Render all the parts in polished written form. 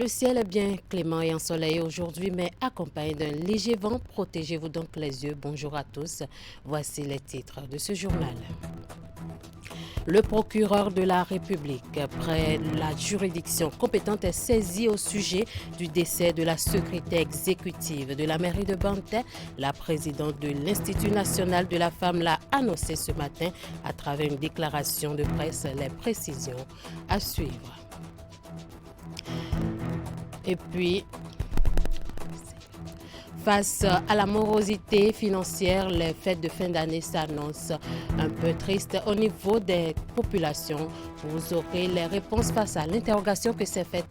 Le ciel est bien clément et ensoleillé aujourd'hui, mais accompagné d'un léger vent. Protégez-vous donc les yeux. Bonjour à tous. Voici les titres de ce journal. Le procureur de la République, près la juridiction compétente, est saisi au sujet du décès de la secrétaire exécutive de la mairie de Banté. La présidente de l'Institut national de la femme l'a annoncé ce matin à travers une déclaration de presse. Les précisions à suivre. Et puis, face à la morosité financière, les fêtes de fin d'année s'annoncent un peu tristes au niveau des populations. Vous aurez les réponses face à l'interrogation que s'est faite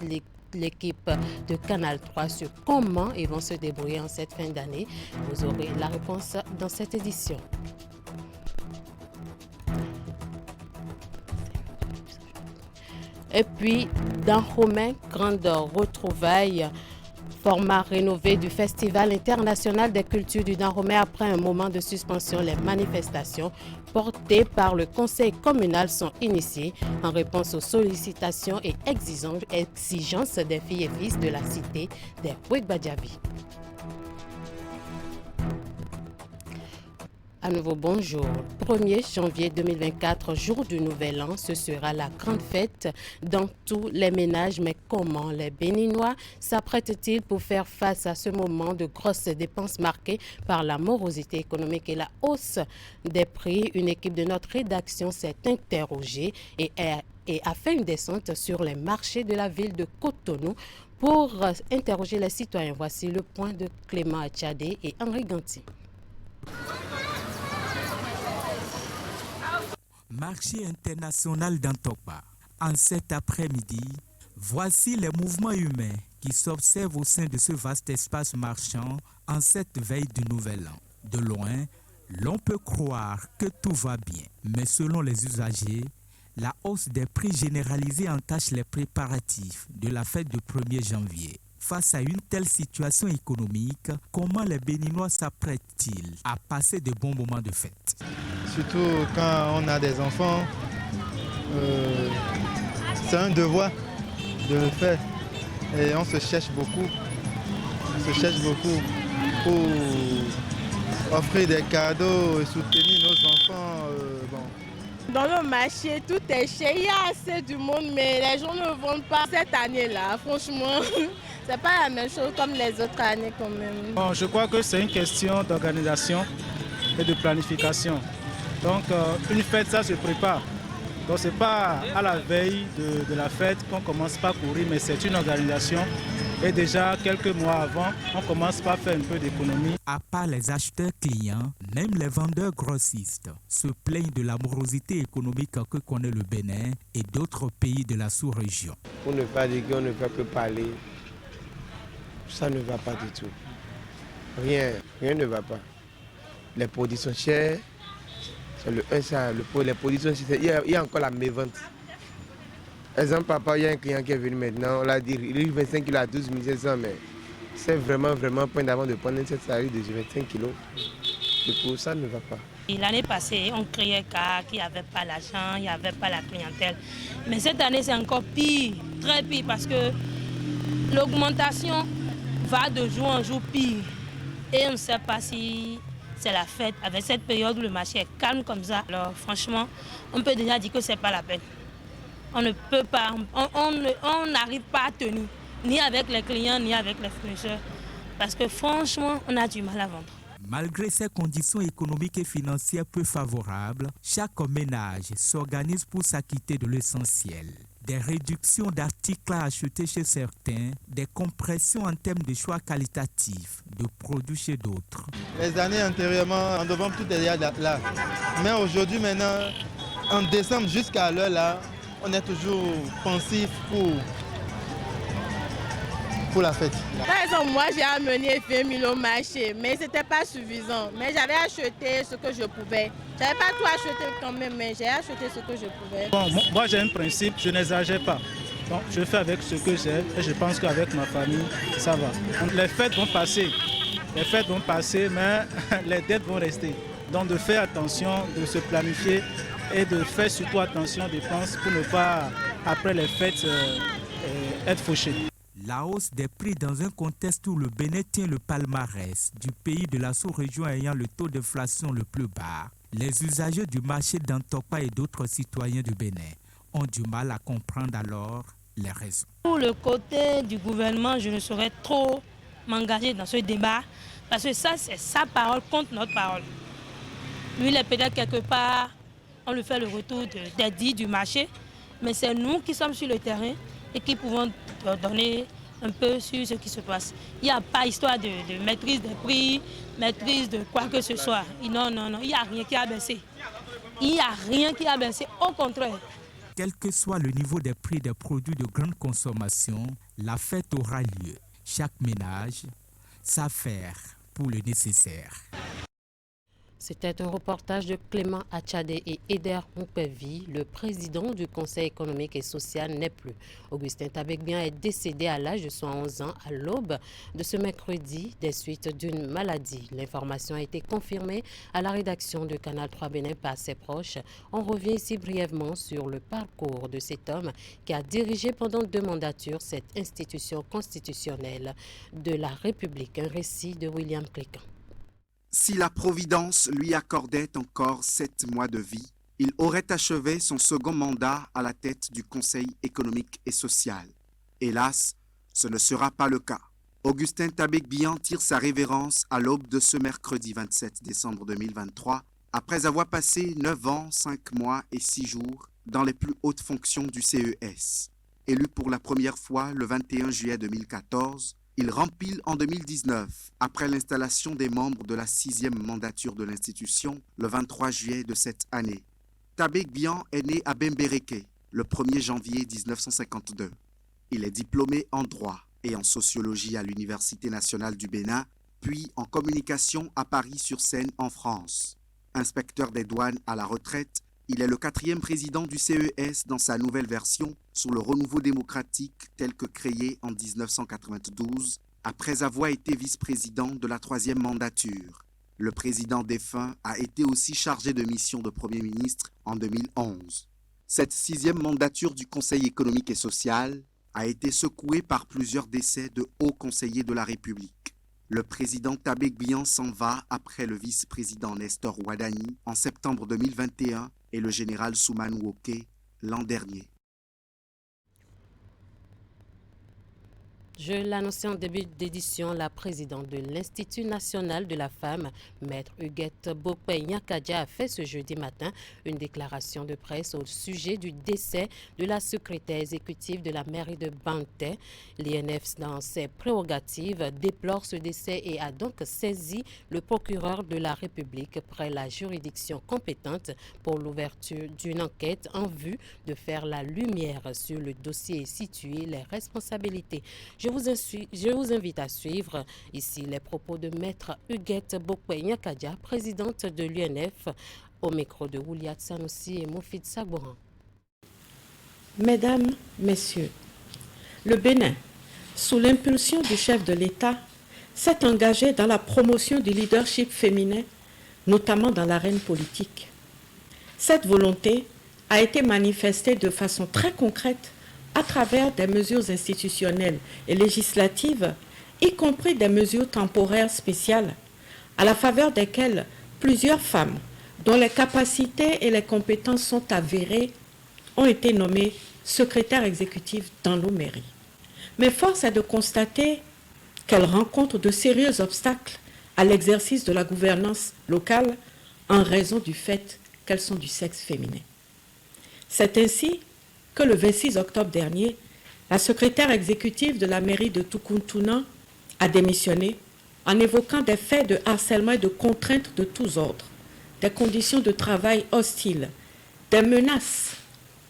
l'équipe de Canal 3 sur comment ils vont se débrouiller en cette fin d'année. Vous aurez la réponse dans cette édition. Et puis, dans Romain, grande retrouvaille, format rénové du Festival international des cultures du Dahomey. Après un moment de suspension, les manifestations portées par le conseil communal sont initiées en réponse aux sollicitations et exigences des filles et fils de la cité des Ouégbadjavi. À nouveau, bonjour. 1er janvier 2024, jour du Nouvel An, ce sera la grande fête dans tous les ménages. Mais comment les Béninois s'apprêtent-ils pour faire face à ce moment de grosses dépenses marquées par la morosité économique et la hausse des prix? Une équipe de notre rédaction s'est interrogée et a fait une descente sur les marchés de la ville de Cotonou pour interroger les citoyens. Voici le point de Clément Achadé et Henri Ganti. Marché international d'Antokpa. En cet après-midi, voici les mouvements humains qui s'observent au sein de ce vaste espace marchand en cette veille du Nouvel An. De loin, l'on peut croire que tout va bien, mais selon les usagers, la hausse des prix généralisés entache les préparatifs de la fête du 1er janvier. Face à une telle situation économique, comment les Béninois s'apprêtent-ils à passer de bons moments de fête? Surtout quand on a des enfants, c'est un devoir de le faire. Et on se cherche beaucoup. Pour offrir des cadeaux et soutenir nos enfants. Dans le marché, tout est cher. Il y a assez du monde, mais les gens ne vendent pas cette année-là. Franchement, c'est pas la même chose comme les autres années quand même. Bon, je crois que c'est une question d'organisation et de planification. Donc, une fête, ça se prépare. Donc, ce n'est pas à la veille de la fête qu'on commence par courir, mais c'est une organisation. Et déjà, quelques mois avant, on commence par faire un peu d'économie. À part les acheteurs clients, même les vendeurs grossistes se plaignent de la morosité économique que connaît le Bénin et d'autres pays de la sous-région. Pour ne pas dire qu'on ne peut que parler, ça ne va pas du tout. Rien ne va pas. Les produits sont chers. Les produits sont chers. Il y a encore la mévente. Exemple, papa, il y a un client qui est venu maintenant, on l'a dit, il livre 25 kg à 12 500, mais c'est vraiment point d'avant de prendre cette salade de 25 kg. Du coup, ça ne va pas. L'année passée, on criait qu'il n'y avait pas l'argent, il n'y avait pas la clientèle. Mais cette année, c'est encore pire, très pire, parce que l'augmentation va de jour en jour pire. Et on ne sait pas si c'est la fête, avec cette période où le marché est calme comme ça. Alors franchement, on peut déjà dire que ce n'est pas la peine. On ne peut pas, on n'arrive pas à tenir, ni avec les clients, ni avec les fournisseurs. Parce que franchement, on a du mal à vendre. Malgré ces conditions économiques et financières peu favorables, chaque ménage s'organise pour s'acquitter de l'essentiel. Des réductions d'articles à acheter chez certains, des compressions en termes de choix qualitatifs de produits chez d'autres. Les années antérieurement, on devant tout derrière là. Mais aujourd'hui, maintenant, en décembre jusqu'à l'heure là, on est toujours pensif pour la fête. Par exemple, moi j'ai amené 20 000 au marché, mais ce n'était pas suffisant. Mais j'avais acheté ce que je pouvais. Je n'avais pas tout acheté quand même, mais j'ai acheté ce que je pouvais. Bon, moi j'ai un principe, je n'exagère pas. Donc, je fais avec ce que j'ai et je pense qu'avec ma famille, ça va. Donc, les fêtes vont passer, mais les dettes vont rester. Donc de faire attention, de se planifier et de faire surtout attention aux dépenses pour ne pas, après les fêtes, être fauché. La hausse des prix dans un contexte où le Bénin tient le palmarès du pays de la sous-région ayant le taux d'inflation le plus bas, les usagers du marché d'Antokpa et d'autres citoyens du Bénin ont du mal à comprendre alors les raisons. Pour le côté du gouvernement, je ne saurais trop m'engager dans ce débat parce que ça, c'est sa parole contre notre parole. Lui, il est peut-être quelque part, on lui fait le retour des dits du marché, mais c'est nous qui sommes sur le terrain et qui pouvons donner un peu sur ce qui se passe. Il n'y a pas histoire de maîtrise des prix, maîtrise de quoi que ce soit. Non, il n'y a rien qui a baissé. Il n'y a rien qui a baissé, au contraire. Quel que soit le niveau des prix des produits de grande consommation, la fête aura lieu. Chaque ménage s'affaire pour le nécessaire. C'était un reportage de Clément Achadé et Eder Moupevi. Le président du Conseil économique et social n'est plus. Augustin Tabekbian est décédé à l'âge de 111 ans à l'aube de ce mercredi des suites d'une maladie. L'information a été confirmée à la rédaction de Canal 3 Bénin par ses proches. On revient ici brièvement sur le parcours de cet homme qui a dirigé pendant 2 mandatures cette institution constitutionnelle de la République. Un récit de William Clécan. Si la Providence lui accordait encore 7 mois de vie, il aurait achevé son second mandat à la tête du Conseil économique et social. Hélas, ce ne sera pas le cas. Augustin Tabekbian tire sa révérence à l'aube de ce mercredi 27 décembre 2023, après avoir passé 9 ans, 5 mois et 6 jours dans les plus hautes fonctions du CES. Élu pour la première fois le 21 juillet 2014, il rempile en 2019, après l'installation des membres de la 6e mandature de l'institution, le 23 juillet de cette année. Tabekbian est né à Bembereke, le 1er janvier 1952. Il est diplômé en droit et en sociologie à l'Université nationale du Bénin, puis en communication à Paris-sur-Seine en France. Inspecteur des douanes à la retraite, il est le 4e président du CES dans sa nouvelle version sous le renouveau démocratique tel que créé en 1992, après avoir été vice-président de la 3e mandature. Le président défunt a été aussi chargé de mission de Premier ministre en 2011. Cette 6e mandature du Conseil économique et social a été secouée par plusieurs décès de hauts conseillers de la République. Le président Tabekbian s'en va après le vice-président Nestor Ouadani en septembre 2021 et le général Soumane Woké l'an dernier. Je l'annonçais en début d'édition, la présidente de l'Institut national de la femme, Maître Huguette Bokpe-Nyakadia, a fait ce jeudi matin une déclaration de presse au sujet du décès de la secrétaire exécutive de la mairie de Banté. L'INF, dans ses prérogatives, déplore ce décès et a donc saisi le procureur de la République près la juridiction compétente pour l'ouverture d'une enquête en vue de faire la lumière sur le dossier et situer les responsabilités. Je vous invite à suivre ici les propos de Maître Huguette Bokpe-Nyakadia, présidente de l'UNF, au micro de Ouliat Sanoussi et Moufid Sabouran. Mesdames, Messieurs, le Bénin, sous l'impulsion du chef de l'État, s'est engagé dans la promotion du leadership féminin, notamment dans l'arène politique. Cette volonté a été manifestée de façon très concrète à travers des mesures institutionnelles et législatives, y compris des mesures temporaires spéciales, à la faveur desquelles plusieurs femmes, dont les capacités et les compétences sont avérées, ont été nommées secrétaires exécutives dans nos mairies. Mais force est de constater qu'elles rencontrent de sérieux obstacles à l'exercice de la gouvernance locale en raison du fait qu'elles sont du sexe féminin. C'est ainsi que le 26 octobre dernier, la secrétaire exécutive de la mairie de Tukuntuna a démissionné en évoquant des faits de harcèlement et de contraintes de tous ordres, des conditions de travail hostiles, des menaces,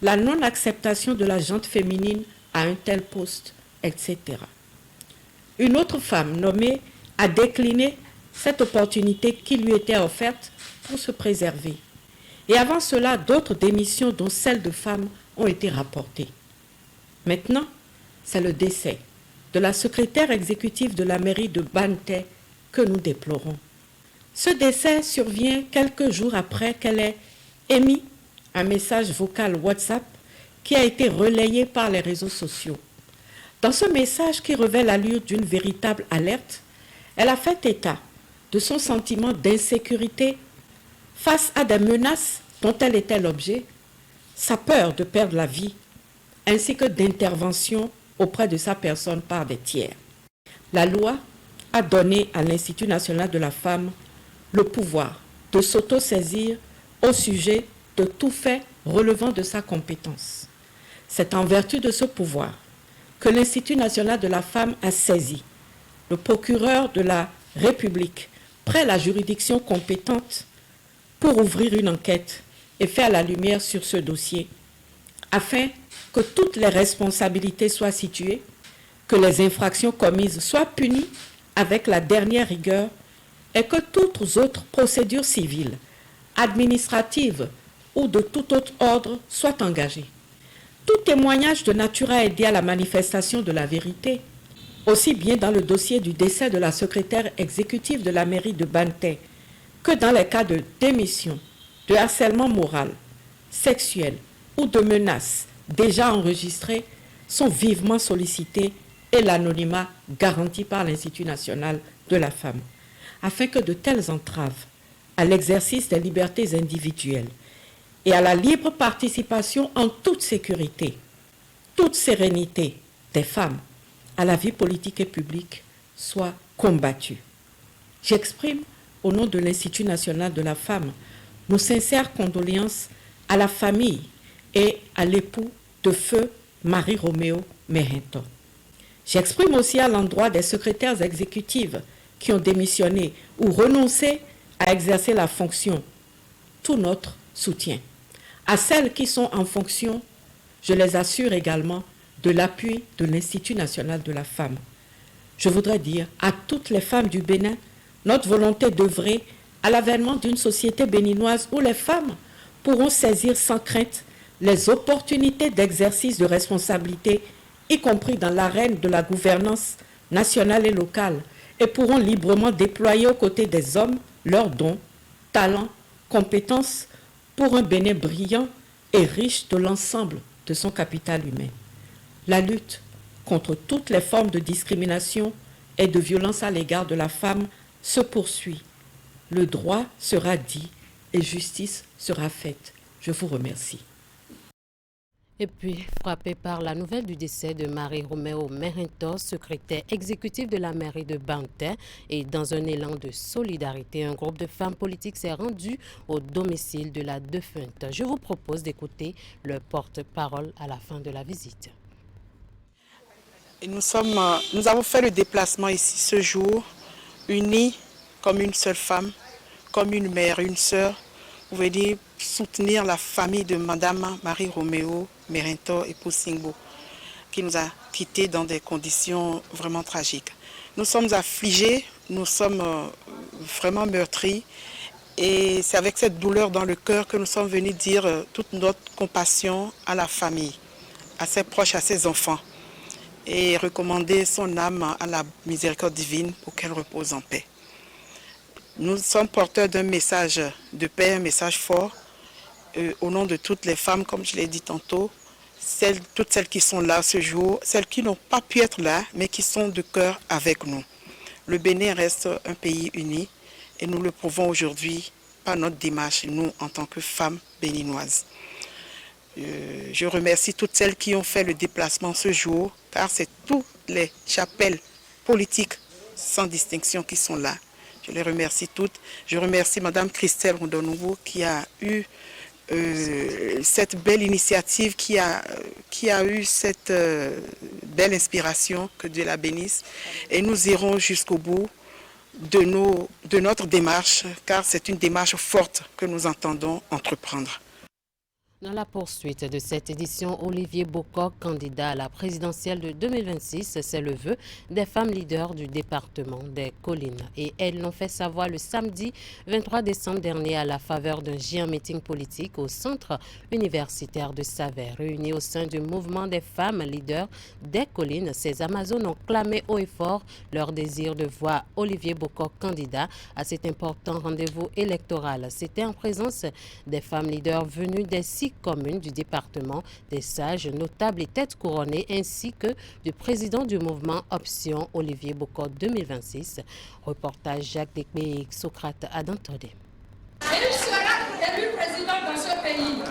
la non-acceptation de la gente féminine à un tel poste, etc. Une autre femme nommée a décliné cette opportunité qui lui était offerte pour se préserver. Et avant cela, d'autres démissions, dont celle de femmes, ont été rapportées. Maintenant, c'est le décès de la secrétaire exécutive de la mairie de Banté que nous déplorons. Ce décès survient quelques jours après qu'elle ait émis un message vocal WhatsApp qui a été relayé par les réseaux sociaux. Dans ce message qui revêt l'allure d'une véritable alerte, elle a fait état de son sentiment d'insécurité face à des menaces dont elle était l'objet, sa peur de perdre la vie, ainsi que d'intervention auprès de sa personne par des tiers. La loi a donné à l'Institut national de la femme le pouvoir de s'auto-saisir au sujet de tout fait relevant de sa compétence. C'est en vertu de ce pouvoir que l'Institut national de la femme a saisi le procureur de la République près la juridiction compétente pour ouvrir une enquête et faire la lumière sur ce dossier, afin que toutes les responsabilités soient situées, que les infractions commises soient punies avec la dernière rigueur et que toutes autres procédures civiles, administratives ou de tout autre ordre soient engagées. Tout témoignage de nature à aider à la manifestation de la vérité, aussi bien dans le dossier du décès de la secrétaire exécutive de la mairie de Banté que dans les cas de démission, de harcèlement moral, sexuel ou de menaces déjà enregistrés, sont vivement sollicités et l'anonymat garanti par l'Institut national de la femme, afin que de telles entraves à l'exercice des libertés individuelles et à la libre participation en toute sécurité, toute sérénité des femmes à la vie politique et publique soient combattues. J'exprime, au nom de l'Institut national de la femme, nos sincères condoléances à la famille et à l'époux de feu Marie-Roméo Merinto. J'exprime aussi à l'endroit des secrétaires exécutives qui ont démissionné ou renoncé à exercer la fonction tout notre soutien. À celles qui sont en fonction, je les assure également de l'appui de l'Institut national de la femme. Je voudrais dire à toutes les femmes du Bénin notre volonté d'œuvrer à l'avènement d'une société béninoise où les femmes pourront saisir sans crainte les opportunités d'exercice de responsabilité, y compris dans l'arène de la gouvernance nationale et locale, et pourront librement déployer aux côtés des hommes leurs dons, talents, compétences pour un Bénin brillant et riche de l'ensemble de son capital humain. La lutte contre toutes les formes de discrimination et de violence à l'égard de la femme se poursuit. Le droit sera dit et justice sera faite. Je vous remercie. Et puis, frappé par la nouvelle du décès de Marie-Roméo Merinto, secrétaire exécutive de la mairie de Banté, et dans un élan de solidarité, un groupe de femmes politiques s'est rendu au domicile de la défunte. Je vous propose d'écouter le porte-parole à la fin de la visite. Et nous avons fait le déplacement ici ce jour, unis comme une seule femme, comme une mère, une sœur, pour venir soutenir la famille de Madame Marie-Roméo Merinto et Poussingbo, qui nous a quittés dans des conditions vraiment tragiques. Nous sommes affligés, nous sommes vraiment meurtris, et c'est avec cette douleur dans le cœur que nous sommes venus dire toute notre compassion à la famille, à ses proches, à ses enfants, et recommander son âme à la miséricorde divine pour qu'elle repose en paix. Nous sommes porteurs d'un message de paix, un message fort, au nom de toutes les femmes, comme je l'ai dit tantôt, toutes celles qui sont là ce jour, celles qui n'ont pas pu être là, mais qui sont de cœur avec nous. Le Bénin reste un pays uni et nous le prouvons aujourd'hui par notre démarche, nous en tant que femmes béninoises. Je remercie toutes celles qui ont fait le déplacement ce jour, car c'est toutes les chapelles politiques sans distinction qui sont là. Je les remercie toutes. Je remercie Madame Christelle Rondonouveau qui a eu cette belle initiative, qui a eu cette belle inspiration, que Dieu la bénisse. Et nous irons jusqu'au bout de notre démarche, car c'est une démarche forte que nous entendons entreprendre. Dans la poursuite de cette édition, Olivier Bocoq, candidat à la présidentielle de 2026, c'est le vœu des femmes leaders du département des Collines. Et elles l'ont fait savoir le samedi 23 décembre dernier à la faveur d'un géant meeting politique au centre universitaire de Saverne. Réunies au sein du mouvement des femmes leaders des Collines, ces Amazones ont clamé haut et fort leur désir de voir Olivier Bocoq candidat à cet important rendez-vous électoral. C'était en présence des femmes leaders venues des 6 6 communes du département, des sages, notables et têtes couronnées, ainsi que du président du mouvement Option, Olivier Bokor 2026. Reportage Jacques Dekbe, Socrate Adantodé. Il sera élu président dans ce pays.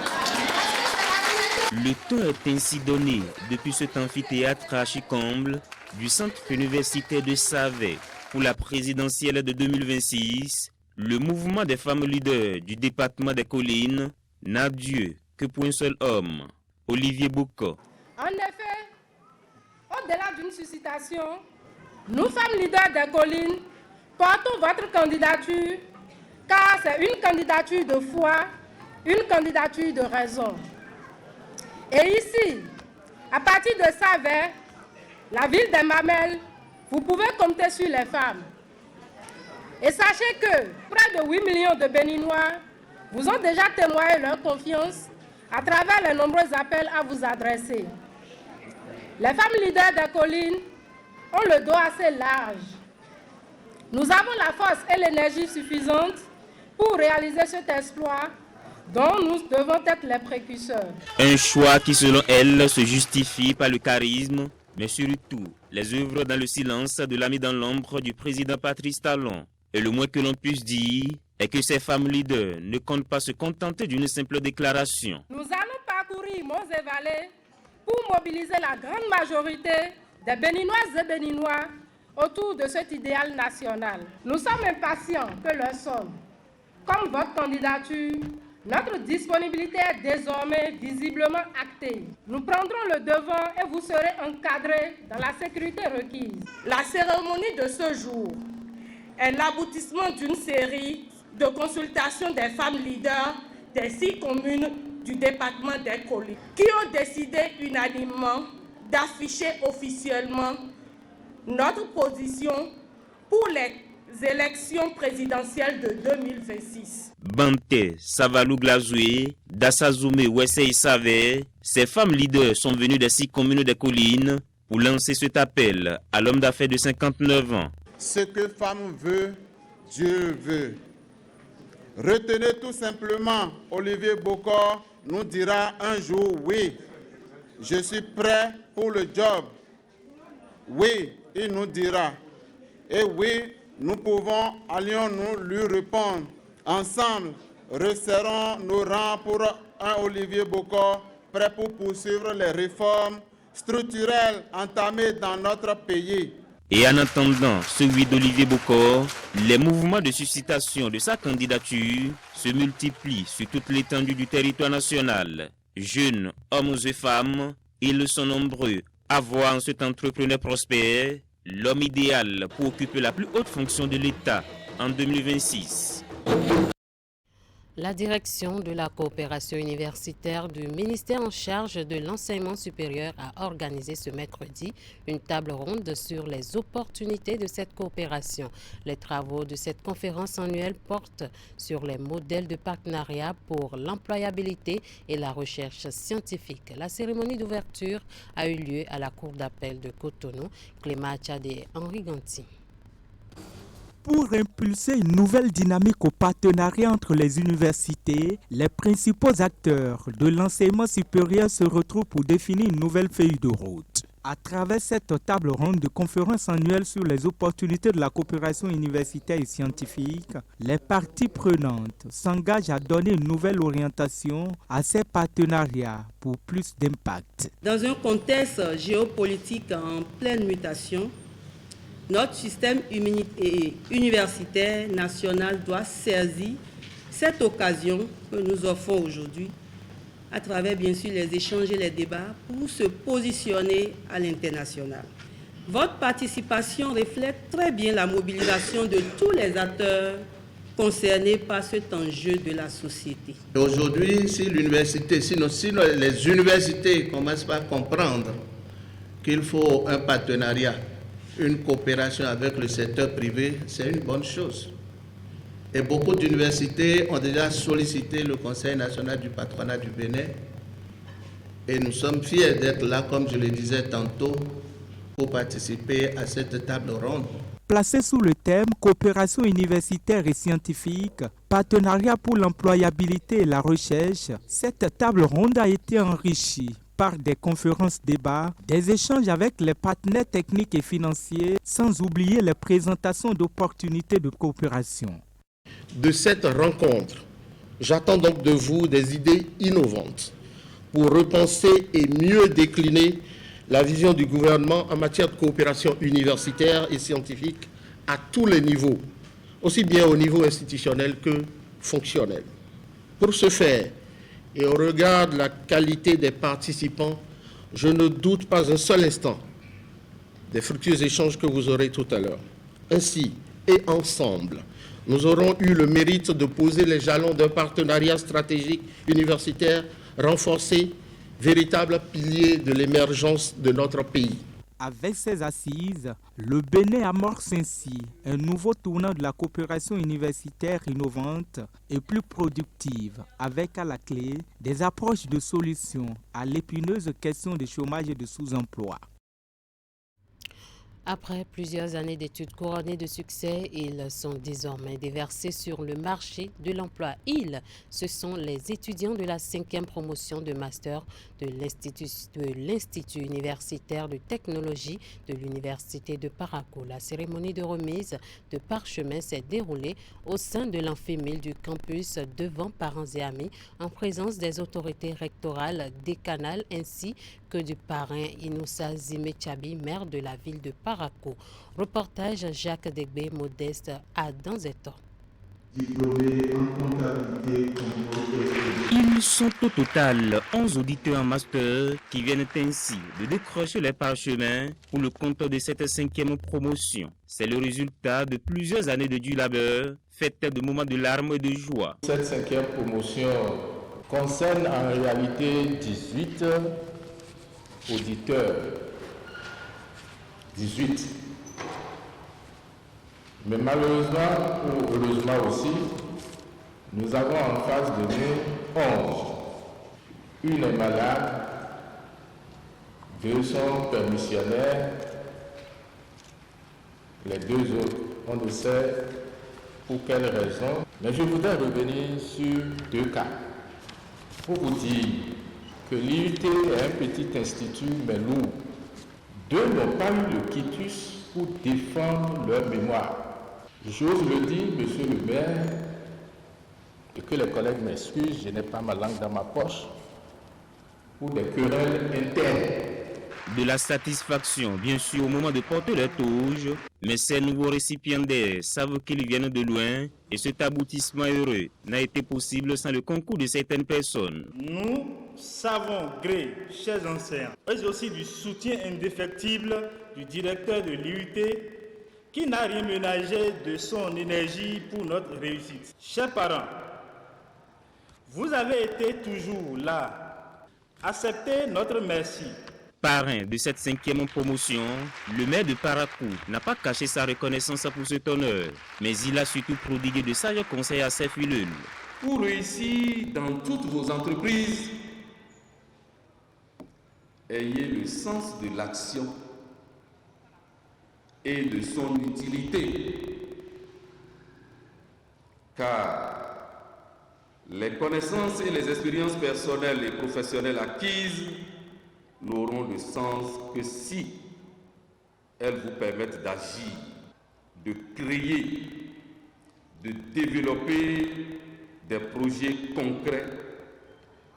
Le ton est ainsi donné depuis cet amphithéâtre archi-comble du centre universitaire de Savet pour la présidentielle de 2026. Le mouvement des femmes leaders du département des collines n'a Dieu que pour un seul homme, Olivier Bokor. En effet, au-delà d'une suscitation, nous, femmes leaders des collines, portons votre candidature, car c'est une candidature de foi, une candidature de raison. Et ici, à partir de Savet, la ville des Mamelles, vous pouvez compter sur les femmes. Et sachez que près de 8 millions de Béninois vous ont déjà témoigné leur confiance à travers les nombreux appels à vous adresser. Les femmes leaders des collines ont le dos assez large. Nous avons la force et l'énergie suffisantes pour réaliser cet exploit dont nous devons être les précurseurs. Un choix qui, selon elle, se justifie par le charisme, mais surtout les œuvres dans le silence de l'ami dans l'ombre du président Patrice Talon. Et le moins que l'on puisse dire est que ces femmes leaders ne comptent pas se contenter d'une simple déclaration. Nous allons parcourir monts et vallées pour mobiliser la grande majorité des Béninoises et Béninois autour de cet idéal national. Nous sommes impatients que le sommes. Comme votre candidature, notre disponibilité est désormais visiblement actée. Nous prendrons le devant et vous serez encadrés dans la sécurité requise. La cérémonie de ce jour est l'aboutissement d'une série de consultations des femmes leaders des 6 communes du département des collines qui ont décidé unanimement d'afficher officiellement notre position pour les élections présidentielles de 2026. Bante, Savalou Glazoué, Dassazoumé, Wessé et Savé, ces femmes leaders sont venues des 6 communes des collines pour lancer cet appel à l'homme d'affaires de 59 ans. Ce que femme veut, Dieu veut. Retenez tout simplement, Olivier Bokor nous dira un jour, oui, je suis prêt pour le job. Oui, il nous dira. Et oui, nous pouvons, allions-nous lui répondre. Ensemble, resserrons nos rangs pour un Olivier Bokor prêt pour poursuivre les réformes structurelles entamées dans notre pays. Et en attendant celui d'Olivier Bokor, les mouvements de suscitation de sa candidature se multiplient sur toute l'étendue du territoire national. Jeunes, hommes et femmes, ils sont nombreux à voir en cet entrepreneur prospère l'homme idéal pour occuper la plus haute fonction de l'État en 2026. La direction de la coopération universitaire du ministère en charge de l'enseignement supérieur a organisé ce mercredi une table ronde sur les opportunités de cette coopération. Les travaux de cette conférence annuelle portent sur les modèles de partenariat pour l'employabilité et la recherche scientifique. La cérémonie d'ouverture a eu lieu à la Cour d'appel de Cotonou. Clément Tchade et Henri Ganti. Pour impulser une nouvelle dynamique au partenariat entre les universités, les principaux acteurs de l'enseignement supérieur se retrouvent pour définir une nouvelle feuille de route. À travers cette table ronde de conférence annuelle sur les opportunités de la coopération universitaire et scientifique, les parties prenantes s'engagent à donner une nouvelle orientation à ces partenariats pour plus d'impact. Dans un contexte géopolitique en pleine mutation, notre système universitaire national doit saisir cette occasion que nous offrons aujourd'hui à travers bien sûr les échanges et les débats pour se positionner à l'international. Votre participation reflète très bien la mobilisation de tous les acteurs concernés par cet enjeu de la société. Aujourd'hui, si les universités commencent à comprendre qu'il faut un partenariat, une coopération avec le secteur privé, c'est une bonne chose. Et beaucoup d'universités ont déjà sollicité le Conseil national du patronat du Bénin. Et nous sommes fiers d'être là, comme je le disais tantôt, pour participer à cette table ronde. Placée sous le thème Coopération universitaire et scientifique, partenariat pour l'employabilité et la recherche, cette table ronde a été enrichie par des conférences-débats, des échanges avec les partenaires techniques et financiers, sans oublier les présentations d'opportunités de coopération. De cette rencontre, j'attends donc de vous des idées innovantes pour repenser et mieux décliner la vision du gouvernement en matière de coopération universitaire et scientifique à tous les niveaux, aussi bien au niveau institutionnel que fonctionnel. Pour ce faire, et au regard de la qualité des participants, je ne doute pas un seul instant des fructueux échanges que vous aurez tout à l'heure. Ainsi, et ensemble, nous aurons eu le mérite de poser les jalons d'un partenariat stratégique universitaire renforcé, véritable pilier de l'émergence de notre pays. Avec ces assises, le Bénin amorce ainsi un nouveau tournant de la coopération universitaire innovante et plus productive, avec à la clé des approches de solutions à l'épineuse question du chômage et du sous-emploi. Après plusieurs années d'études couronnées de succès, ils sont désormais déversés sur le marché de l'emploi. Ce sont les étudiants de la 5e promotion de master de l'Institut universitaire de technologie de l'Université de Parakou. La cérémonie de remise de parchemin s'est déroulée au sein de l'amphimile du campus devant parents et amis en présence des autorités rectorales, décanales ainsi que du parrain Inoussa Zimechabi, maire de la ville de Parakou. Reportage Jacques Degbe, Modeste à Danzeto. Ils sont au total 11 auditeurs en master qui viennent ainsi de décrocher les parchemins pour le compte de cette 5e promotion. C'est le résultat de plusieurs années de dur labeur, faites de moments de larmes et de joie. Cette 5e promotion concerne en réalité 18 auditeurs. 18. Mais malheureusement, ou heureusement aussi, nous avons en face de nous 11. Une est malade, 2 sont permissionnaires, les 2 autres, on ne sait pour quelle raison. Mais je voudrais revenir sur 2 cas. Pour vous dire que l'IUT est un petit institut, mais lourd. 2 n'ont pas eu le quitus pour défendre leur mémoire. J'ose le dire, monsieur le maire, et que les collègues m'excusent, je n'ai pas ma langue dans ma poche, pour des querelles internes. De la satisfaction, bien sûr, au moment de porter leur touche, mais ces nouveaux récipiendaires savent qu'ils viennent de loin et cet aboutissement heureux n'a été possible sans le concours de certaines personnes. Nous savons gré, chers enseignants, mais aussi du soutien indéfectible du directeur de l'IUT qui n'a rien ménagé de son énergie pour notre réussite. Chers parents, vous avez été toujours là. Acceptez notre merci. Parrain de cette 5e promotion, le maire de Parakou n'a pas caché sa reconnaissance pour cet honneur, mais il a surtout prodigué de sages conseils à ses fileuls. Pour réussir dans toutes vos entreprises, ayez le sens de l'action et de son utilité, car les connaissances et les expériences personnelles et professionnelles acquises n'auront de sens que si elles vous permettent d'agir, de créer, de développer des projets concrets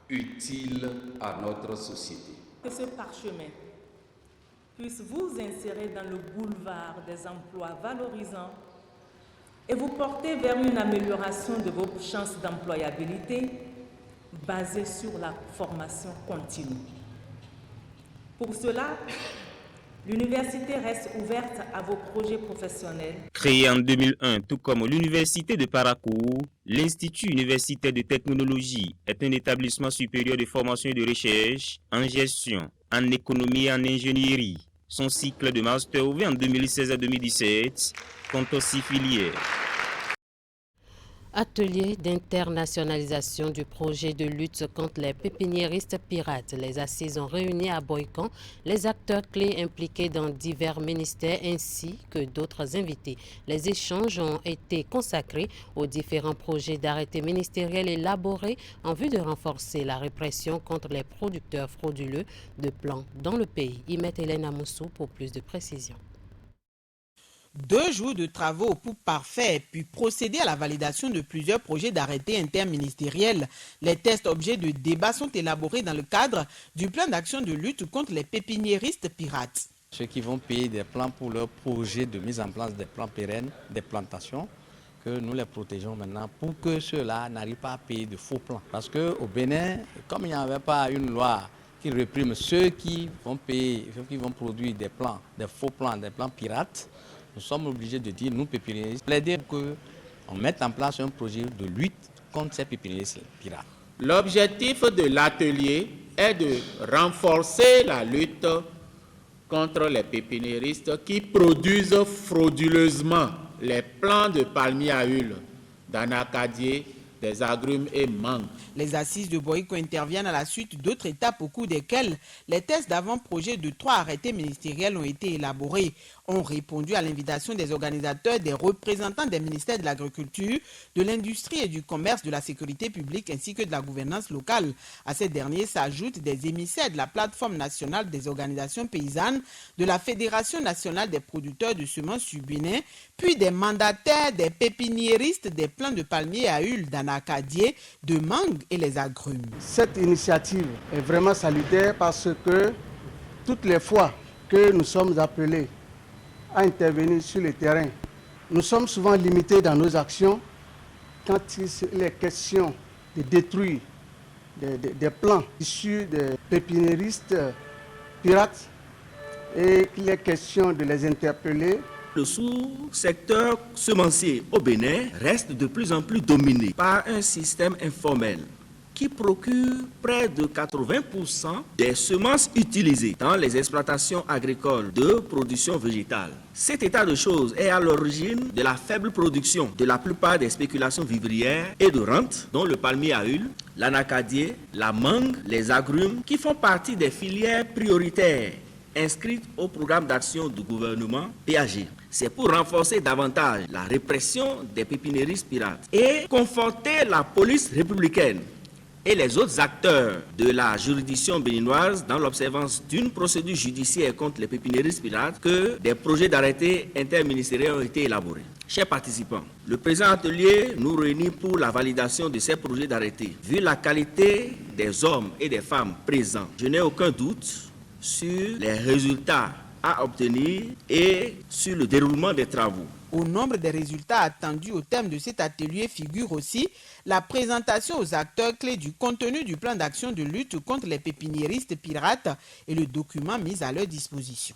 utiles à notre société. Que ce parchemin puisse vous insérer dans le boulevard des emplois valorisants et vous porter vers une amélioration de vos chances d'employabilité basée sur la formation continue. Pour cela, l'université reste ouverte à vos projets professionnels. Créé en 2001, tout comme l'Université de Parakou, l'Institut universitaire de technologie est un établissement supérieur de formation et de recherche en gestion, en économie et en ingénierie. Son cycle de master ouvert en 2016 à 2017 compte aussi filières. Atelier d'internationalisation du projet de lutte contre les pépiniéristes pirates. Les assises ont réuni à Boycon les acteurs clés impliqués dans divers ministères ainsi que d'autres invités. Les échanges ont été consacrés aux différents projets d'arrêtés ministériels élaborés en vue de renforcer la répression contre les producteurs frauduleux de plants dans le pays. Y met Hélène Amoussou pour plus de précisions. 2 jours de travaux pour parfaire puis procéder à la validation de plusieurs projets d'arrêtés interministériels. Les tests objets de débat sont élaborés dans le cadre du plan d'action de lutte contre les pépiniéristes pirates. Ceux qui vont payer des plans pour leur projet de mise en place des plans pérennes, des plantations, que nous les protégeons maintenant pour que ceux-là n'arrivent pas à payer de faux plans. Parce qu'au Bénin, comme il n'y avait pas une loi qui réprime ceux qui vont payer, ceux qui vont produire des plans, des faux plans, des plans pirates, nous sommes obligés de dire, nous pépiniéristes, plaider qu'on mette en place un projet de lutte contre ces pépiniéristes pirates. L'objectif de l'atelier est de renforcer la lutte contre les pépiniéristes qui produisent frauduleusement les plants de palmiers à huile, d'anacadier, des agrumes et mangues. Les assises de Boycon interviennent à la suite d'autres étapes au cours desquelles les tests d'avant-projet de 3 arrêtés ministériels ont été élaborés. Ont répondu à l'invitation des organisateurs, des représentants des ministères de l'Agriculture, de l'Industrie et du Commerce, de la Sécurité publique ainsi que de la gouvernance locale. À ces derniers s'ajoutent des émissaires de la Plateforme nationale des organisations paysannes, de la Fédération nationale des producteurs de semences du Bénin, puis des mandataires, des pépiniéristes des plants de palmiers à huile, d'anacadier, de mangue et les agrumes. Cette initiative est vraiment salutaire parce que toutes les fois que nous sommes appelés à intervenir sur le terrain, nous sommes souvent limités dans nos actions quand il est question de détruire des plants issus des pépiniéristes pirates et qu'il est question de les interpeller. Le sous-secteur semencier au Bénin reste de plus en plus dominé par un système informel qui procure près de 80% des semences utilisées dans les exploitations agricoles de production végétale. Cet état de choses est à l'origine de la faible production de la plupart des spéculations vivrières et de rente, dont le palmier à huile, l'anacadier, la mangue, les agrumes, qui font partie des filières prioritaires inscrites au programme d'action du gouvernement PAG. C'est pour renforcer davantage la répression des pépiniéristes pirates et conforter la police républicaine et les autres acteurs de la juridiction béninoise dans l'observance d'une procédure judiciaire contre les pépiniéristes pirates que des projets d'arrêté interministériels ont été élaborés. Chers participants, le présent atelier nous réunit pour la validation de ces projets d'arrêté. Vu la qualité des hommes et des femmes présents, je n'ai aucun doute sur les résultats à obtenir et sur le déroulement des travaux. Au nombre des résultats attendus au terme de cet atelier figure aussi la présentation aux acteurs clés du contenu du plan d'action de lutte contre les pépiniéristes pirates et le document mis à leur disposition.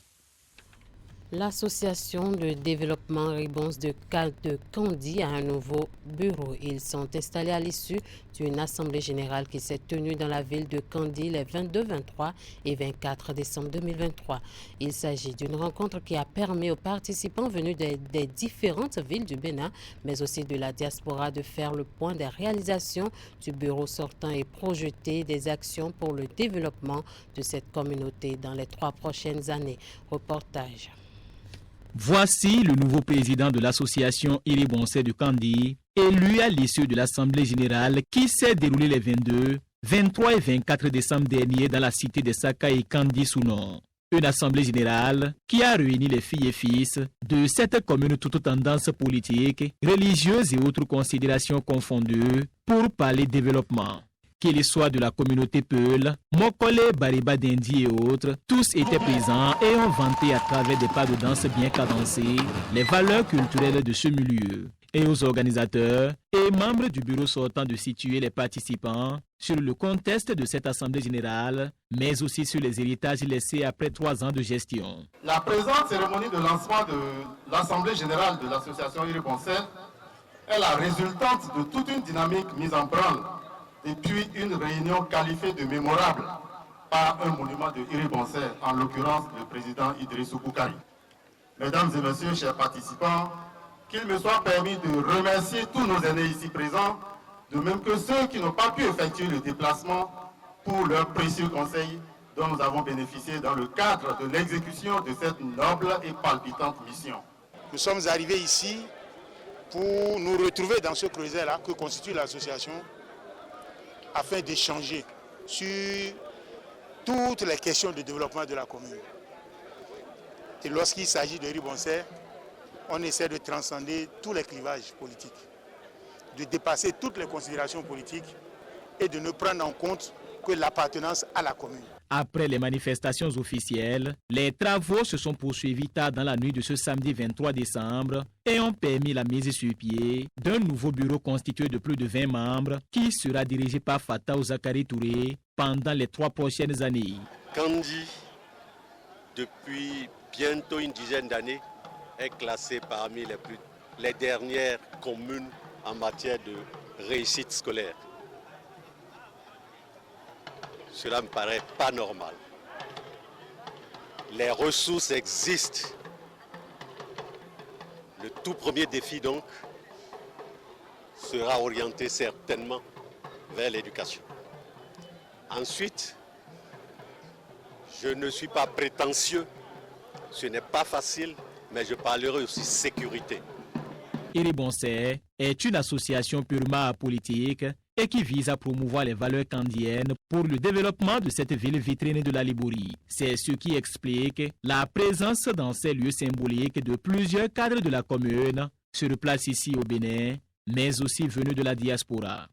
L'association de développement Ribons de Kandi a un nouveau bureau. Ils sont installés à l'issue d'une assemblée générale qui s'est tenue dans la ville de Kandi les 22, 23 et 24 décembre 2023. Il s'agit d'une rencontre qui a permis aux participants venus des différentes villes du Bénin, mais aussi de la diaspora, de faire le point des réalisations du bureau sortant et projeter des actions pour le développement de cette communauté dans les 3 prochaines années. Reportage. Voici le nouveau président de l'association Iribonsé de Kandi, élu à l'issue de l'Assemblée générale qui s'est déroulée les 22, 23 et 24 décembre dernier dans la cité de Saka et Kandi-Sounon. Une assemblée générale qui a réuni les filles et fils de cette commune toutes tendances politiques, religieuses et autres considérations confondues pour parler développement. Qu'il soit de la communauté Peul, Mokole, Bariba Dendi et autres, tous étaient présents et ont vanté à travers des pas de danse bien cadencés les valeurs culturelles de ce milieu. Et aux organisateurs et membres du bureau sortant de situer les participants sur le contexte de cette assemblée générale, mais aussi sur les héritages laissés après 3 ans de gestion. La présente cérémonie de lancement de l'assemblée générale de l'association Iribonsé est la résultante de toute une dynamique mise en branle et puis une réunion qualifiée de mémorable par un monument de Iribonsé, en l'occurrence le président Idrissou Boukari. Mesdames et messieurs, chers participants, qu'il me soit permis de remercier tous nos aînés ici présents, de même que ceux qui n'ont pas pu effectuer le déplacement pour leurs précieux conseils dont nous avons bénéficié dans le cadre de l'exécution de cette noble et palpitante mission. Nous sommes arrivés ici pour nous retrouver dans ce creuset-là que constitue l'association afin d'échanger sur toutes les questions de développement de la commune. Et lorsqu'il s'agit de Ribonset, on essaie de transcender tous les clivages politiques, de dépasser toutes les considérations politiques et de ne prendre en compte que l'appartenance à la commune. Après les manifestations officielles, les travaux se sont poursuivis tard dans la nuit de ce samedi 23 décembre et ont permis la mise sur pied d'un nouveau bureau constitué de plus de 20 membres qui sera dirigé par Fatou Zakari Touré pendant les 3 prochaines années. Kandi, depuis bientôt une dizaine d'années, est classé parmi les dernières communes en matière de réussite scolaire. Cela ne me paraît pas normal. Les ressources existent. Le tout premier défi donc sera orienté certainement vers l'éducation. Ensuite, je ne suis pas prétentieux, ce n'est pas facile, mais je parlerai aussi sécurité. Ribonset est une association purement apolitique et qui vise à promouvoir les valeurs kandiennes pour le développement de cette ville vitrine de la Libourie. C'est ce qui explique la présence dans ces lieux symboliques de plusieurs cadres de la commune, sur place ici au Bénin, mais aussi venus de la diaspora.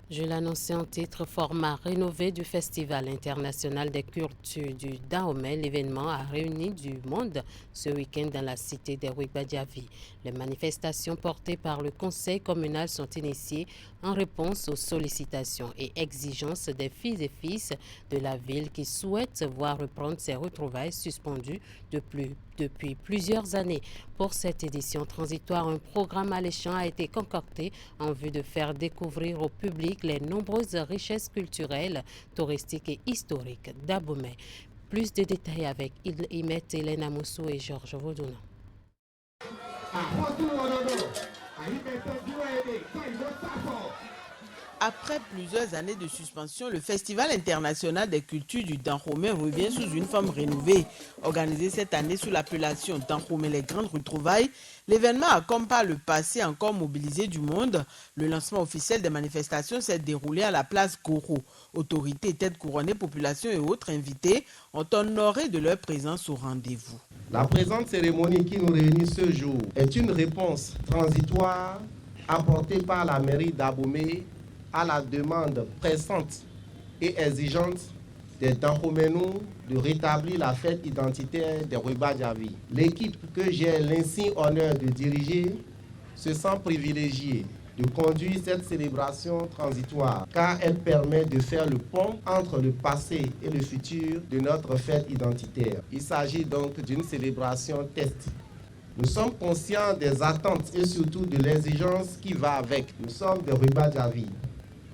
Je l'annonçais en titre, format rénové du Festival international des cultures du Dahomey. L'événement a réuni du monde ce week-end dans la cité de Ouigbadiavi. Les manifestations portées par le conseil communal sont initiées en réponse aux sollicitations et exigences des filles et fils de la ville qui souhaitent voir reprendre ces retrouvailles suspendues depuis plusieurs années. Pour cette édition transitoire, un programme alléchant a été concocté en vue de faire découvrir au public les nombreuses richesses culturelles, touristiques et historiques d'Abomey. Plus de détails avec Imet, Hélène Moussou et Georges Vaudouna. Après plusieurs années de suspension, le Festival international des cultures du Dahomey revient sous une forme rénovée. Organisé cette année sous l'appellation Dahomey les grandes retrouvailles, l'événement a comme par le passé encore mobilisé du monde. Le lancement officiel des manifestations s'est déroulé à la place Goro. Autorités, têtes couronnées, populations et autres invités ont honoré de leur présence au rendez-vous. La présente cérémonie qui nous réunit ce jour est une réponse transitoire apportée par la mairie d'Abomey à la demande pressante et exigeante des Dahomenous de rétablir la fête identitaire des Ouigbadiavi. L'équipe que j'ai l'insigne honneur de diriger se sent privilégiée de conduire cette célébration transitoire car elle permet de faire le pont entre le passé et le futur de notre fête identitaire. Il s'agit donc d'une célébration test. Nous sommes conscients des attentes et surtout de l'exigence qui va avec. Nous sommes des Ouigbadiavi.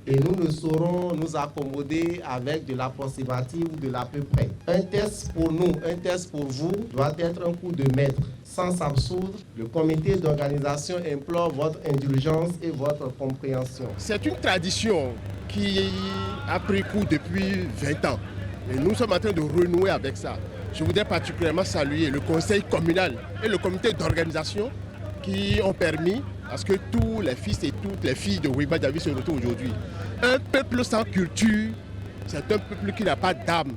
Et nous ne saurons nous accommoder avec de l'approximatif ou de l'à peu près. Un test pour nous, un test pour vous doit être un coup de maître. Sans s'absoudre, le comité d'organisation implore votre indulgence et votre compréhension. C'est une tradition qui a pris coup depuis 20 ans. Et nous sommes en train de renouer avec ça. Je voudrais particulièrement saluer le conseil communal et le comité d'organisation qui ont permis à ce que tous les fils et toutes les filles de Ouigbadiavi se retrouvent aujourd'hui. Un peuple sans culture, c'est un peuple qui n'a pas d'âme.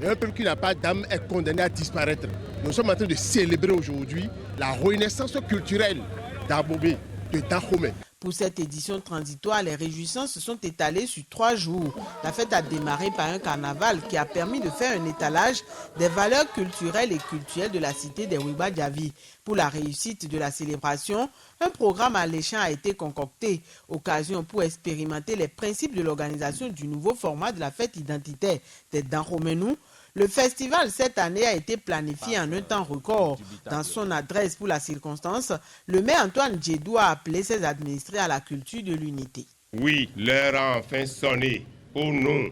Et un peuple qui n'a pas d'âme est condamné à disparaître. Nous sommes en train de célébrer aujourd'hui la renaissance culturelle d'Abomey, de Dahomey. Pour cette édition transitoire, les réjouissances se sont étalées sur 3 jours. La fête a démarré par un carnaval qui a permis de faire un étalage des valeurs culturelles et culturelles de la cité des Ouigbadiavi. Pour la réussite de la célébration, un programme alléchant a été concocté, occasion pour expérimenter les principes de l'organisation du nouveau format de la fête identitaire des Dahomenous. Le festival cette année a été planifié en un temps record. Dans son adresse pour la circonstance, le maire Antoine Djedou a appelé ses administrés à la culture de l'unité. Oui, l'heure a enfin sonné pour nous,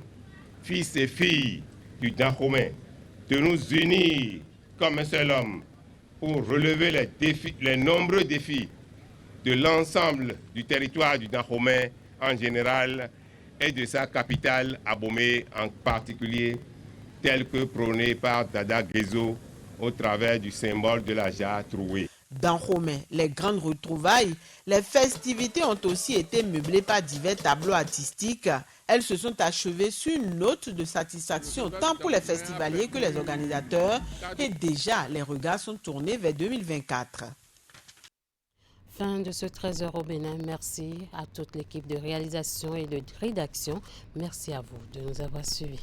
fils et filles du Dahomey, de nous unir comme un seul homme pour relever les nombreux défis de l'ensemble du territoire du Dahomey en général et de sa capitale Abomey en particulier, tel que prôné par Dada Gezo au travers du symbole de la jarre trouée. Dans Dahomey, les grandes retrouvailles, les festivités ont aussi été meublées par divers tableaux artistiques. Elles se sont achevées sur une note de satisfaction tant pour les festivaliers que les organisateurs et déjà les regards sont tournés vers 2024. Fin de ce 13h au Bénin. Merci à toute l'équipe de réalisation et de rédaction. Merci à vous de nous avoir suivis.